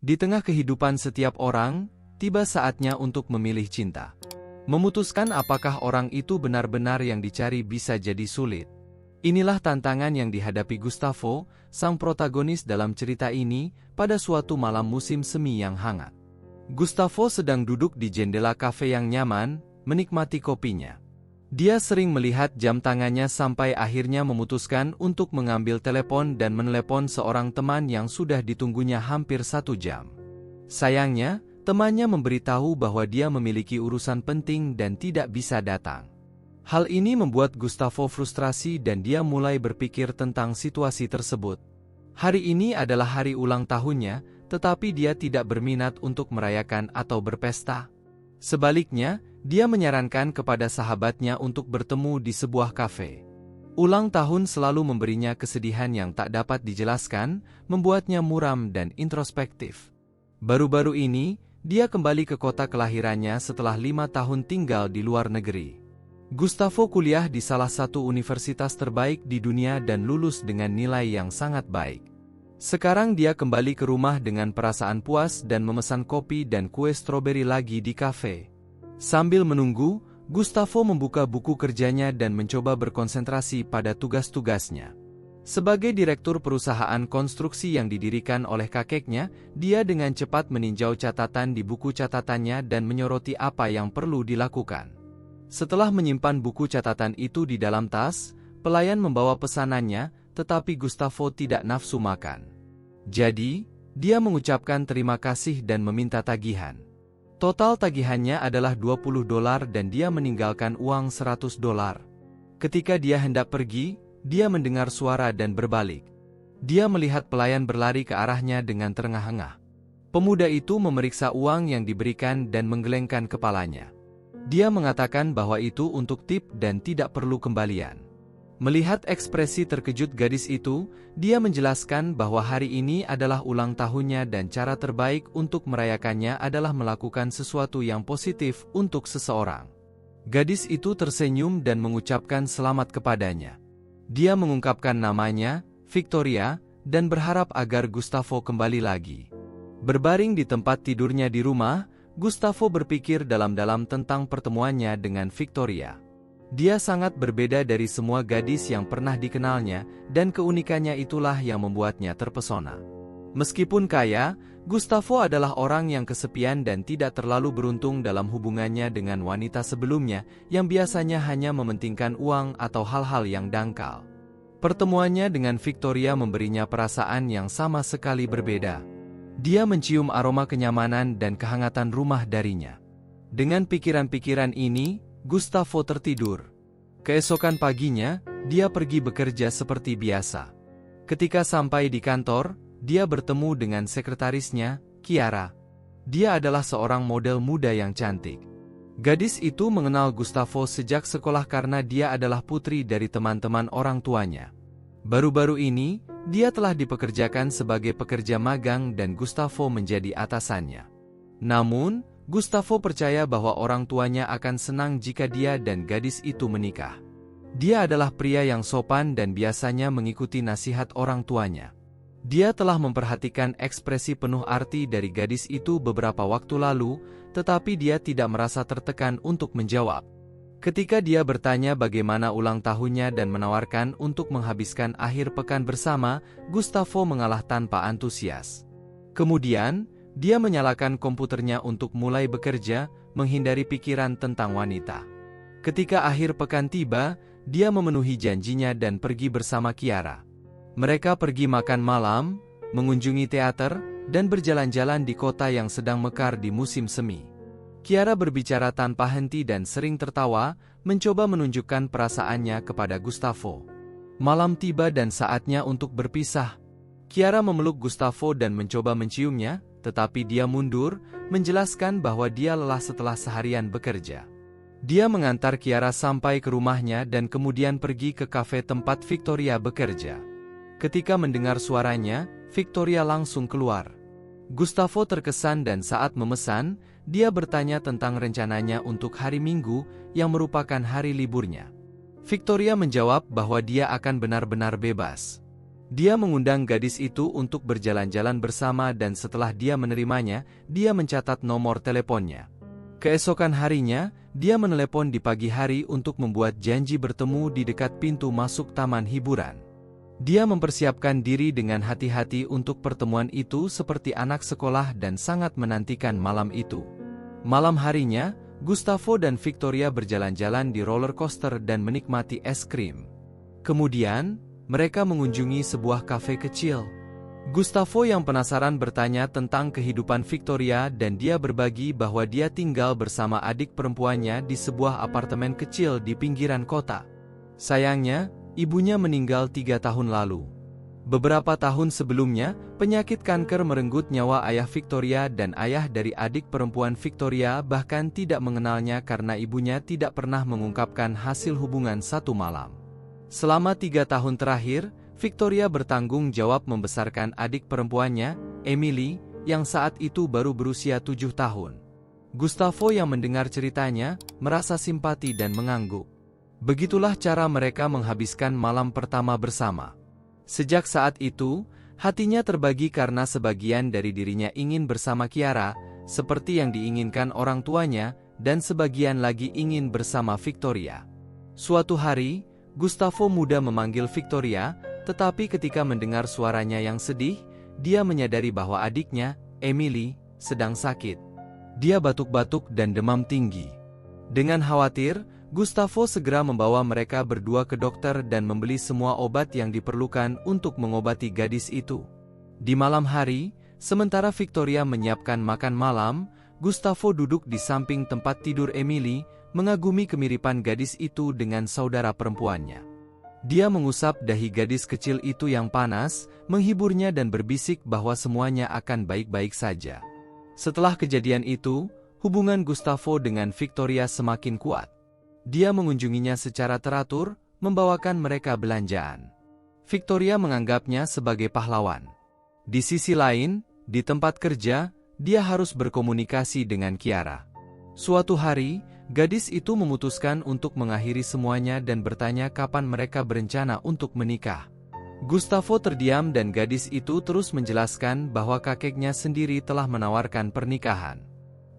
Di tengah kehidupan setiap orang, tiba saatnya untuk memilih cinta. Memutuskan apakah orang itu benar-benar yang dicari bisa jadi sulit. Inilah tantangan yang dihadapi Gustavo, sang protagonis dalam cerita ini, pada suatu malam musim semi yang hangat. Gustavo sedang duduk di jendela kafe yang nyaman, menikmati kopinya. Dia sering melihat jam tangannya sampai akhirnya memutuskan untuk mengambil telepon dan menelepon seorang teman yang sudah ditunggunya hampir 1 jam. Sayangnya, temannya memberitahu bahwa dia memiliki urusan penting dan tidak bisa datang. Hal ini membuat Gustavo frustrasi dan dia mulai berpikir tentang situasi tersebut. Hari ini adalah hari ulang tahunnya, tetapi dia tidak berminat untuk merayakan atau berpesta. Sebaliknya, dia menyarankan kepada sahabatnya untuk bertemu di sebuah kafe. Ulang tahun selalu memberinya kesedihan yang tak dapat dijelaskan, membuatnya muram dan introspektif. Baru-baru ini, dia kembali ke kota kelahirannya setelah 5 tahun tinggal di luar negeri. Gustavo kuliah di salah satu universitas terbaik di dunia dan lulus dengan nilai yang sangat baik. Sekarang dia kembali ke rumah dengan perasaan puas dan memesan kopi dan kue stroberi lagi di kafe. Sambil menunggu, Gustavo membuka buku kerjanya dan mencoba berkonsentrasi pada tugas-tugasnya. Sebagai direktur perusahaan konstruksi yang didirikan oleh kakeknya, dia dengan cepat meninjau catatan di buku catatannya dan menyoroti apa yang perlu dilakukan. Setelah menyimpan buku catatan itu di dalam tas, pelayan membawa pesanannya, tetapi Gustavo tidak nafsu makan. Jadi, dia mengucapkan terima kasih dan meminta tagihan. Total tagihannya adalah $20 dan dia meninggalkan uang $100. Ketika dia hendak pergi, dia mendengar suara dan berbalik. Dia melihat pelayan berlari ke arahnya dengan terengah-engah. Pemuda itu memeriksa uang yang diberikan dan menggelengkan kepalanya. Dia mengatakan bahwa itu untuk tip dan tidak perlu kembalian. Melihat ekspresi terkejut gadis itu, dia menjelaskan bahwa hari ini adalah ulang tahunnya dan cara terbaik untuk merayakannya adalah melakukan sesuatu yang positif untuk seseorang. Gadis itu tersenyum dan mengucapkan selamat kepadanya. Dia mengungkapkan namanya, Victoria, dan berharap agar Gustavo kembali lagi. Berbaring di tempat tidurnya di rumah, Gustavo berpikir dalam-dalam tentang pertemuannya dengan Victoria. Dia sangat berbeda dari semua gadis yang pernah dikenalnya, dan keunikannya itulah yang membuatnya terpesona. Meskipun kaya, Gustavo adalah orang yang kesepian dan tidak terlalu beruntung dalam hubungannya dengan wanita sebelumnya, yang biasanya hanya mementingkan uang atau hal-hal yang dangkal. Pertemuannya dengan Victoria memberinya perasaan yang sama sekali berbeda. Dia mencium aroma kenyamanan dan kehangatan rumah darinya. Dengan pikiran-pikiran ini, Gustavo tertidur. Keesokan paginya, dia pergi bekerja seperti biasa. Ketika sampai di kantor, dia bertemu dengan sekretarisnya, Chiara. Dia adalah seorang model muda yang cantik. Gadis itu mengenal Gustavo sejak sekolah karena dia adalah putri dari teman-teman orang tuanya. Baru-baru ini, dia telah dipekerjakan sebagai pekerja magang dan Gustavo menjadi atasannya. Namun, Gustavo percaya bahwa orang tuanya akan senang jika dia dan gadis itu menikah. Dia adalah pria yang sopan dan biasanya mengikuti nasihat orang tuanya. Dia telah memperhatikan ekspresi penuh arti dari gadis itu beberapa waktu lalu, tetapi dia tidak merasa tertekan untuk menjawab. Ketika dia bertanya bagaimana ulang tahunnya dan menawarkan untuk menghabiskan akhir pekan bersama, Gustavo mengalah tanpa antusias. Kemudian, dia menyalakan komputernya untuk mulai bekerja, menghindari pikiran tentang wanita. Ketika akhir pekan tiba, dia memenuhi janjinya dan pergi bersama Chiara. Mereka pergi makan malam, mengunjungi teater, dan berjalan-jalan di kota yang sedang mekar di musim semi. Chiara berbicara tanpa henti dan sering tertawa, mencoba menunjukkan perasaannya kepada Gustavo. Malam tiba dan saatnya untuk berpisah. Chiara memeluk Gustavo dan mencoba menciumnya, tetapi dia mundur, menjelaskan bahwa dia lelah setelah seharian bekerja. Dia mengantar Chiara sampai ke rumahnya dan kemudian pergi ke kafe tempat Victoria bekerja. Ketika mendengar suaranya, Victoria langsung keluar. Gustavo terkesan dan saat memesan, dia bertanya tentang rencananya untuk hari Minggu, yang merupakan hari liburnya. Victoria menjawab bahwa dia akan benar-benar bebas. Dia mengundang gadis itu untuk berjalan-jalan bersama dan setelah dia menerimanya, dia mencatat nomor teleponnya. Keesokan harinya, dia menelepon di pagi hari untuk membuat janji bertemu di dekat pintu masuk taman hiburan. Dia mempersiapkan diri dengan hati-hati untuk pertemuan itu seperti anak sekolah dan sangat menantikan malam itu. Malam harinya, Gustavo dan Victoria berjalan-jalan di roller coaster dan menikmati es krim. Kemudian, mereka mengunjungi sebuah kafe kecil. Gustavo yang penasaran bertanya tentang kehidupan Victoria dan dia berbagi bahwa dia tinggal bersama adik perempuannya di sebuah apartemen kecil di pinggiran kota. Sayangnya, ibunya meninggal 3 tahun lalu. Beberapa tahun sebelumnya, penyakit kanker merenggut nyawa ayah Victoria dan ayah dari adik perempuan Victoria bahkan tidak mengenalnya karena ibunya tidak pernah mengungkapkan hasil hubungan satu malam. Selama 3 tahun terakhir, Victoria bertanggung jawab membesarkan adik perempuannya, Emily, yang saat itu baru berusia 7 tahun. Gustavo yang mendengar ceritanya, merasa simpati dan mengangguk. Begitulah cara mereka menghabiskan malam pertama bersama. Sejak saat itu, hatinya terbagi karena sebagian dari dirinya ingin bersama Kiara, seperti yang diinginkan orang tuanya, dan sebagian lagi ingin bersama Victoria. Suatu hari, Gustavo muda memanggil Victoria, tetapi ketika mendengar suaranya yang sedih, dia menyadari bahwa adiknya, Emily, sedang sakit. Dia batuk-batuk dan demam tinggi. Dengan khawatir, Gustavo segera membawa mereka berdua ke dokter dan membeli semua obat yang diperlukan untuk mengobati gadis itu. Di malam hari, sementara Victoria menyiapkan makan malam, Gustavo duduk di samping tempat tidur Emily, mengagumi kemiripan gadis itu dengan saudara perempuannya. Dia mengusap dahi gadis kecil itu yang panas, menghiburnya dan berbisik bahwa semuanya akan baik-baik saja. Setelah kejadian itu, hubungan Gustavo dengan Victoria semakin kuat. Dia mengunjunginya secara teratur, membawakan mereka belanjaan. Victoria menganggapnya sebagai pahlawan. Di sisi lain, di tempat kerja, dia harus berkomunikasi dengan Kiara. Suatu hari, gadis itu memutuskan untuk mengakhiri semuanya dan bertanya kapan mereka berencana untuk menikah. Gustavo terdiam dan gadis itu terus menjelaskan bahwa kakeknya sendiri telah menawarkan pernikahan.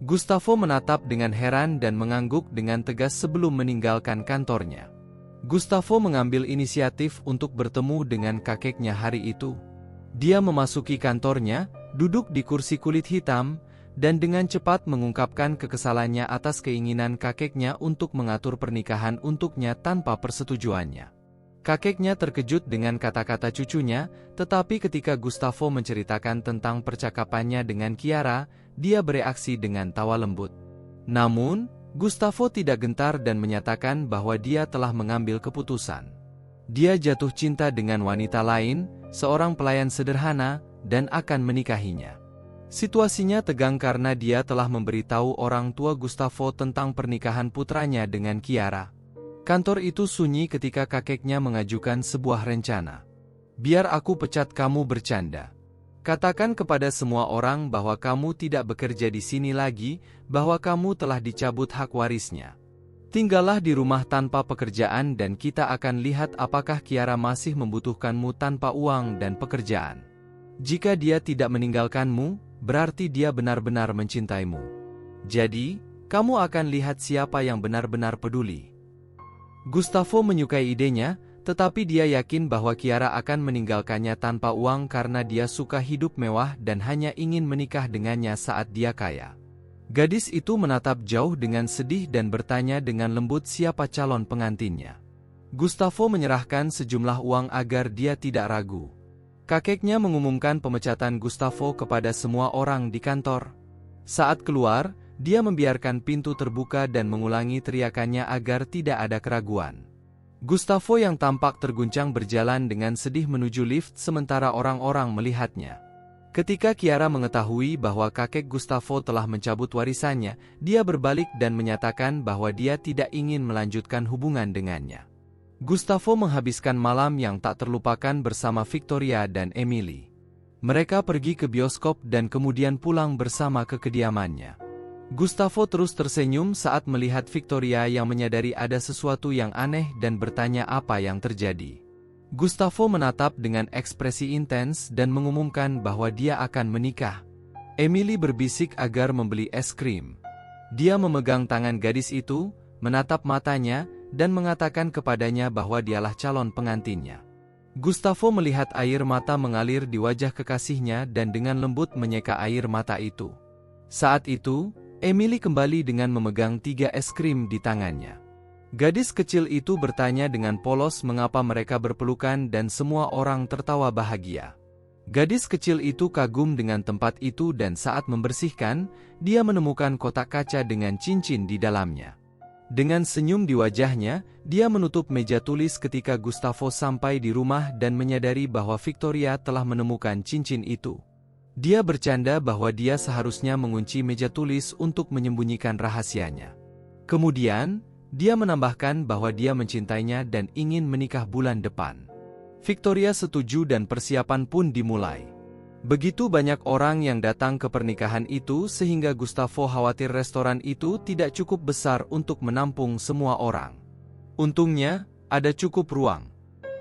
Gustavo menatap dengan heran dan mengangguk dengan tegas sebelum meninggalkan kantornya. Gustavo mengambil inisiatif untuk bertemu dengan kakeknya hari itu. Dia memasuki kantornya, duduk di kursi kulit hitam, dan dengan cepat mengungkapkan kekesalannya atas keinginan kakeknya untuk mengatur pernikahan untuknya tanpa persetujuannya. Kakeknya terkejut dengan kata-kata cucunya, tetapi ketika Gustavo menceritakan tentang percakapannya dengan Kiara, dia bereaksi dengan tawa lembut. Namun, Gustavo tidak gentar dan menyatakan bahwa dia telah mengambil keputusan. Dia jatuh cinta dengan wanita lain, seorang pelayan sederhana, dan akan menikahinya. Situasinya tegang karena dia telah memberitahu orang tua Gustavo tentang pernikahan putranya dengan Kiara. Kantor itu sunyi ketika kakeknya mengajukan sebuah rencana. Biar aku pecat kamu bercanda. Katakan kepada semua orang bahwa kamu tidak bekerja di sini lagi, bahwa kamu telah dicabut hak warisnya. Tinggallah di rumah tanpa pekerjaan dan kita akan lihat apakah Kiara masih membutuhkanmu tanpa uang dan pekerjaan. Jika dia tidak meninggalkanmu, berarti dia benar-benar mencintaimu. Jadi, kamu akan lihat siapa yang benar-benar peduli. Gustavo menyukai idenya, tetapi dia yakin bahwa Kiara akan meninggalkannya tanpa uang karena dia suka hidup mewah dan hanya ingin menikah dengannya saat dia kaya. Gadis itu menatap jauh dengan sedih dan bertanya dengan lembut siapa calon pengantinnya. Gustavo menyerahkan sejumlah uang agar dia tidak ragu. Kakeknya mengumumkan pemecatan Gustavo kepada semua orang di kantor. Saat keluar, dia membiarkan pintu terbuka dan mengulangi teriakannya agar tidak ada keraguan. Gustavo yang tampak terguncang berjalan dengan sedih menuju lift sementara orang-orang melihatnya. Ketika Kiara mengetahui bahwa kakek Gustavo telah mencabut warisannya, dia berbalik dan menyatakan bahwa dia tidak ingin melanjutkan hubungan dengannya. Gustavo menghabiskan malam yang tak terlupakan bersama Victoria dan Emily. Mereka pergi ke bioskop dan kemudian pulang bersama ke kediamannya. Gustavo terus tersenyum saat melihat Victoria yang menyadari ada sesuatu yang aneh dan bertanya apa yang terjadi. Gustavo menatap dengan ekspresi intens dan mengumumkan bahwa dia akan menikah. Emily berbisik agar membeli es krim. Dia memegang tangan gadis itu, menatap matanya, dan mengatakan kepadanya bahwa dialah calon pengantinnya. Gustavo melihat air mata mengalir di wajah kekasihnya dan dengan lembut menyeka air mata itu. Saat itu, Emily kembali dengan memegang 3 es krim di tangannya. Gadis kecil itu bertanya dengan polos mengapa mereka berpelukan dan semua orang tertawa bahagia. Gadis kecil itu kagum dengan tempat itu dan saat membersihkan, dia menemukan kotak kaca dengan cincin di dalamnya. Dengan senyum di wajahnya, dia menutup meja tulis ketika Gustavo sampai di rumah dan menyadari bahwa Victoria telah menemukan cincin itu. Dia bercanda bahwa dia seharusnya mengunci meja tulis untuk menyembunyikan rahasianya. Kemudian, dia menambahkan bahwa dia mencintainya dan ingin menikah bulan depan. Victoria setuju dan persiapan pun dimulai. Begitu banyak orang yang datang ke pernikahan itu sehingga Gustavo khawatir restoran itu tidak cukup besar untuk menampung semua orang. Untungnya, ada cukup ruang.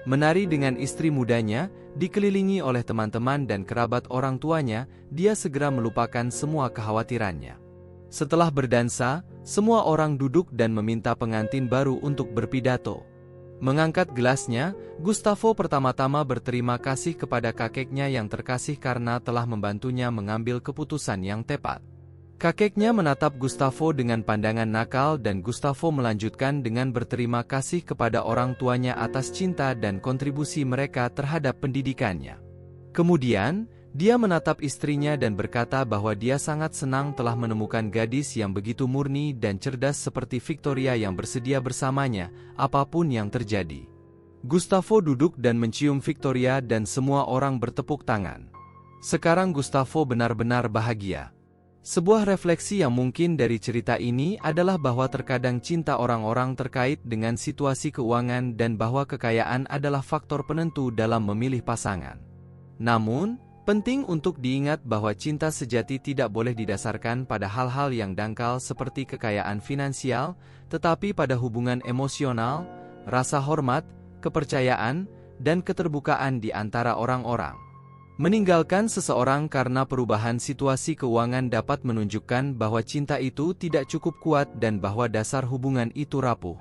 Menari dengan istri mudanya, dikelilingi oleh teman-teman dan kerabat orang tuanya, dia segera melupakan semua kekhawatirannya. Setelah berdansa, semua orang duduk dan meminta pengantin baru untuk berpidato. Mengangkat gelasnya, Gustavo pertama-tama berterima kasih kepada kakeknya yang terkasih karena telah membantunya mengambil keputusan yang tepat. Kakeknya menatap Gustavo dengan pandangan nakal dan Gustavo melanjutkan dengan berterima kasih kepada orang tuanya atas cinta dan kontribusi mereka terhadap pendidikannya. Kemudian, dia menatap istrinya dan berkata bahwa dia sangat senang telah menemukan gadis yang begitu murni dan cerdas seperti Victoria yang bersedia bersamanya, apapun yang terjadi. Gustavo duduk dan mencium Victoria dan semua orang bertepuk tangan. Sekarang Gustavo benar-benar bahagia. Sebuah refleksi yang mungkin dari cerita ini adalah bahwa terkadang cinta orang-orang terkait dengan situasi keuangan dan bahwa kekayaan adalah faktor penentu dalam memilih pasangan. Namun, penting untuk diingat bahwa cinta sejati tidak boleh didasarkan pada hal-hal yang dangkal seperti kekayaan finansial, tetapi pada hubungan emosional, rasa hormat, kepercayaan, dan keterbukaan di antara orang-orang. Meninggalkan seseorang karena perubahan situasi keuangan dapat menunjukkan bahwa cinta itu tidak cukup kuat dan bahwa dasar hubungan itu rapuh.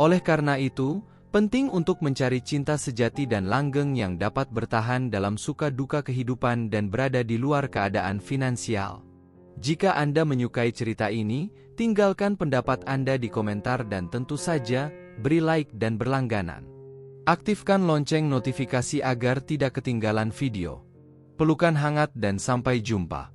Oleh karena itu, penting untuk mencari cinta sejati dan langgeng yang dapat bertahan dalam suka duka kehidupan dan berada di luar keadaan finansial. Jika Anda menyukai cerita ini, tinggalkan pendapat Anda di komentar dan tentu saja, beri like dan berlangganan. Aktifkan lonceng notifikasi agar tidak ketinggalan video. Pelukan hangat dan sampai jumpa.